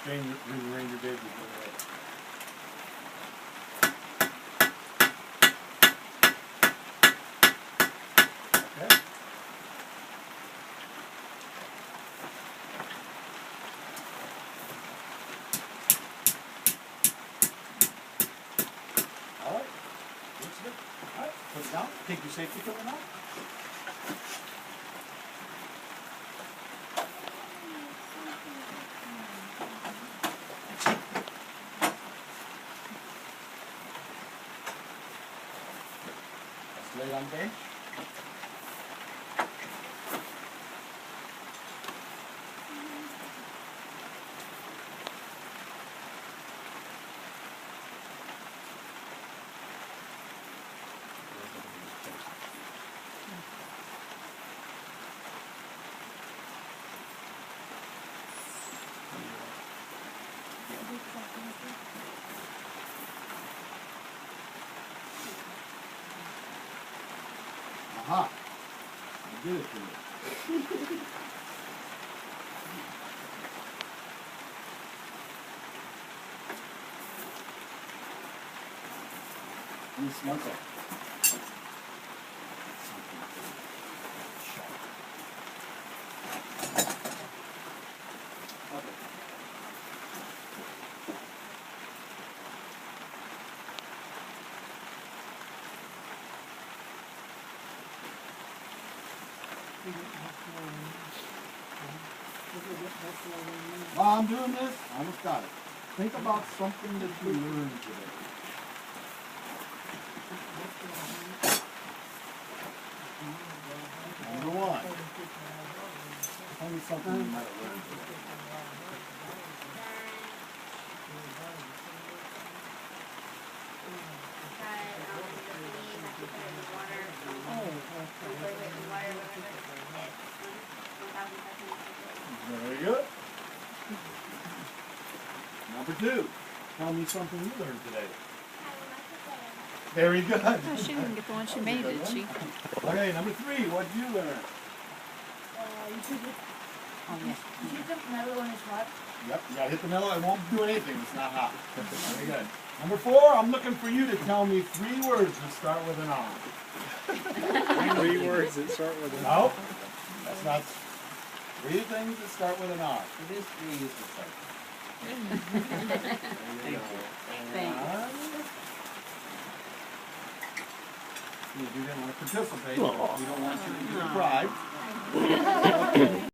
Ranger did before that. Okay. All right. Looks good. All right. Put it down. Take your safety equipment out. Lay it on the bench. Aha! I did it for you. Let me smell that. Okay. While I'm doing this, I almost got it. Think about something that you learned today. Number one. Tell me something you might have learned today. Very good. Number two. Tell me something you learned today. Very good. Oh, she didn't get the one she made, did she? Okay, number three. What did you learn? You should hit, Oh, yeah. you hit the metal when it's hot. Yep, you gotta hit the metal. It won't do anything. It's not hot. Very good. Number four. I'm looking for you to tell me 3 words that start with an R. 3 words that start with an No, that's not. 3 things that start with an R. It is 3 uses the site. Thank you. Thank you. You didn't want to participate. We don't want you to be deprived.